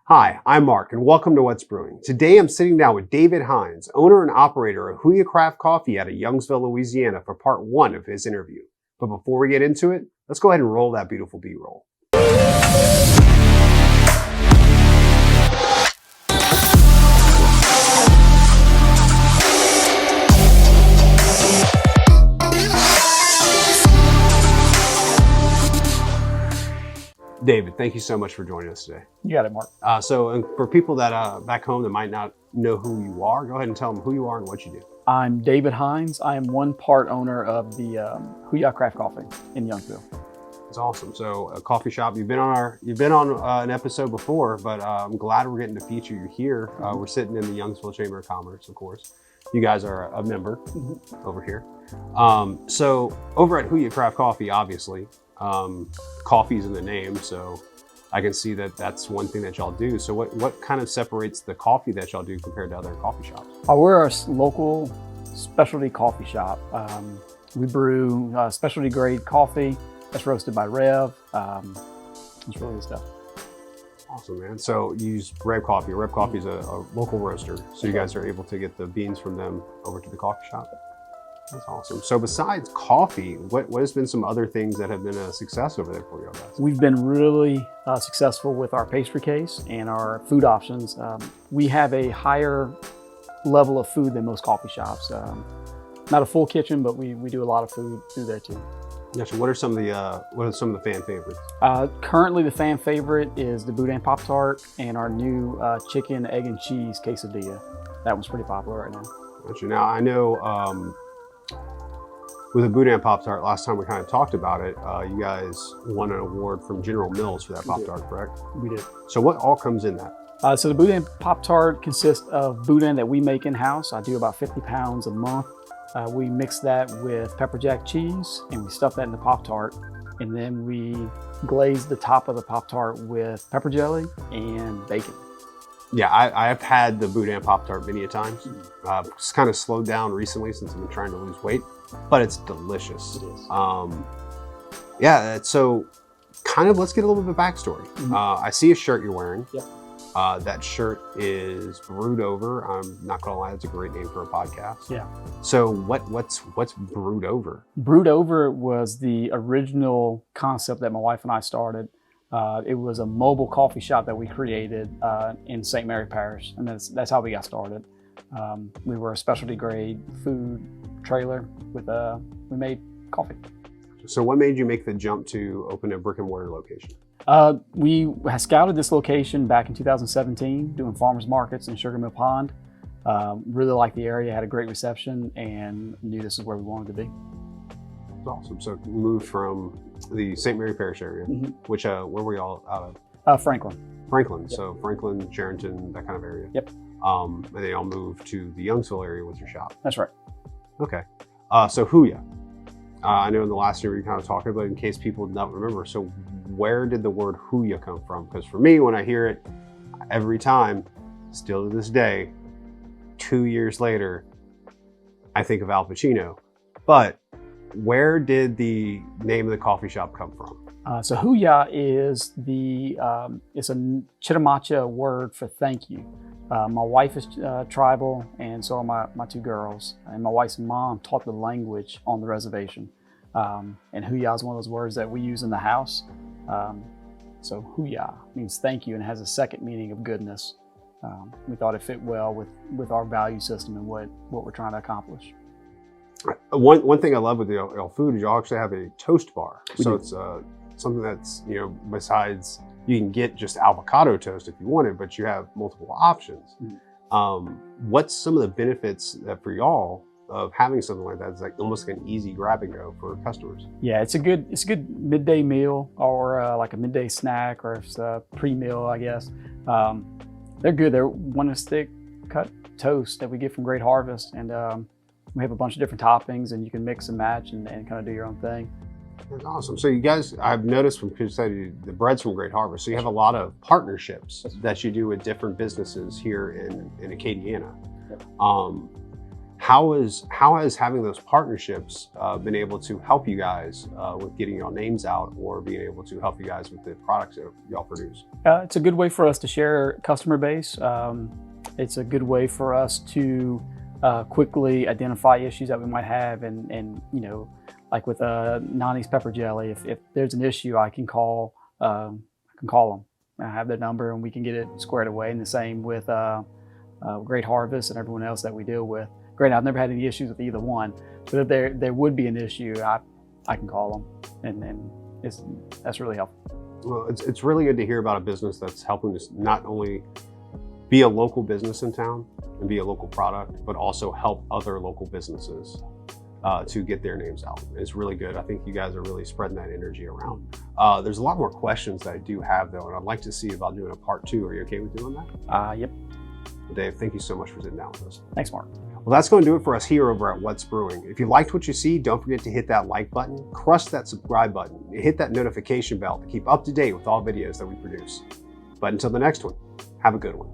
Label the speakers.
Speaker 1: Hi, I'm Mark, and welcome to What's Brewing. Today I'm sitting down with David Hines, owner and operator of Huya Craft Coffee out of Youngsville, Louisiana, for part one of his interview. But before we get into it, let's go ahead and roll that beautiful B-roll. David, thank you so much for joining us today.
Speaker 2: You got it, Mark.
Speaker 1: So for people that back home that might not know who you are, go ahead and tell them who you are and what you do.
Speaker 2: I'm David Hines. I am one part owner of the Huya Craft Coffee in Youngsville.
Speaker 1: It's awesome. So a coffee shop. You've been on an episode before, but I'm glad we're getting to feature you here. We're sitting in the Youngsville Chamber of Commerce, of course. You guys are a member over here. So over at Huya Craft Coffee, obviously. Coffee's in the name, so I can see that that's one thing that y'all do. So what kind of separates the coffee that y'all do compared to other coffee shops?
Speaker 2: We're a local specialty coffee shop. We brew specialty grade coffee that's roasted by Rev. It's really good stuff.
Speaker 1: Awesome, man. So you use Rev Coffee. Rev Coffee is a local roaster, so you guys are able to get the beans from them over to the coffee shop. That's awesome. So besides coffee, what has been some other things that have been a success over there for you guys?
Speaker 2: We've been really successful with our pastry case and our food options. We have a higher level of food than most coffee shops. Not a full kitchen, but we do a lot of food through there too.
Speaker 1: Gotcha. What are some of the fan favorites?
Speaker 2: Currently, the fan favorite is the Boudin Pop-Tart and our new chicken, egg, and cheese quesadilla. That one's pretty popular right now.
Speaker 1: Gotcha. Now I know. With the Boudin Pop-Tart, last time we kind of talked about it, you guys won an award from General Mills for that Pop-Tart, correct?
Speaker 2: We did.
Speaker 1: So what all comes in that?
Speaker 2: So the Boudin Pop-Tart consists of Boudin that we make in-house. I do about 50 pounds a month. We mix that with pepper jack cheese and we stuff that in the Pop-Tart. And then we glaze the top of the Pop-Tart with pepper jelly and bacon.
Speaker 1: Yeah, I have had the Boudin Pop-Tart many a times. It's kind of slowed down recently since I've been trying to lose weight, but it's delicious.
Speaker 2: It is.
Speaker 1: Yeah, so kind of let's get a little bit of a backstory. I see a shirt you're wearing.
Speaker 2: Yep.
Speaker 1: That shirt is Brewed Over. I'm not gonna lie, that's a great name for a podcast.
Speaker 2: Yeah.
Speaker 1: So what's Brewed Over?
Speaker 2: Brewed Over was the original concept that my wife and I started. It was a mobile coffee shop that we created in St. Mary Parish, and that's how we got started. We were a specialty grade food trailer with we made coffee.
Speaker 1: So what made you make the jump to open a brick and mortar location?
Speaker 2: We had scouted this location back in 2017, doing farmers markets in Sugar Mill Pond. Really liked the area, had a great reception, and knew this is where we wanted to be.
Speaker 1: That's awesome. So you moved from the St. Mary Parish area, which where were you all out
Speaker 2: of? Franklin.
Speaker 1: Franklin. Yep. So Franklin, Sharonton, that kind of area.
Speaker 2: Yep.
Speaker 1: And they all moved to the Youngsville area with your shop.
Speaker 2: That's right.
Speaker 1: Okay. So Huya. I know in the last year we kind of talked about it in case people did not remember. So where did the word Huya come from? Because for me, when I hear it every time, still to this day, 2 years later, I think of Al Pacino. But where did the name of the coffee shop come from?
Speaker 2: So Huya is it's a Chitimacha word for thank you. My wife is tribal, and so are my two girls. And my wife's mom taught the language on the reservation. And Huya is one of those words that we use in the house. So Huya means thank you and has a second meaning of goodness. We thought it fit well with our value system and what we're trying to accomplish.
Speaker 1: One thing I love with the food is you actually have a toast bar. So it's something that's, besides you can get just avocado toast if you want it, but you have multiple options. What's some of the benefits for y'all of having something like that? It's like almost like an easy grab and go for customers.
Speaker 2: Yeah, it's a good midday meal or like a midday snack, or it's a pre-meal, I guess. They're good. They're one stick cut toast that we get from Great Harvest, and we have a bunch of different toppings, and you can mix and match and kind of do your own thing.
Speaker 1: That's awesome. So you guys, I've noticed from the bread's from Great Harvest, so you have a lot of partnerships that you do with different businesses here in Acadiana.
Speaker 2: Yep.
Speaker 1: How has having those partnerships been able to help you guys with getting your names out, or being able to help you guys with the products that y'all produce?
Speaker 2: It's a good way for us to share customer base. It's a good way for us to quickly identify issues that we might have, and you know, like with Nani's pepper jelly, if there's an issue, I can call them. I have their number, and we can get it squared away. And the same with Great Harvest and everyone else that we deal with. Granted, I've never had any issues with either one, but if there would be an issue, I can call them, and that's really helpful.
Speaker 1: Well, it's really good to hear about a business that's helping us not only be a local business in town and be a local product, but also help other local businesses to get their names out. It's really good. I think you guys are really spreading that energy around. There's a lot more questions that I do have though, and I'd like to see about doing a part 2. Are you okay with doing that?
Speaker 2: Yep.
Speaker 1: Well, Dave, thank you so much for sitting down with us.
Speaker 2: Thanks, Mark.
Speaker 1: Well, that's going to do it for us here over at What's Brewing. If you liked what you see, don't forget to hit that like button, crush that subscribe button, and hit that notification bell to keep up to date with all videos that we produce. But until the next one, have a good one.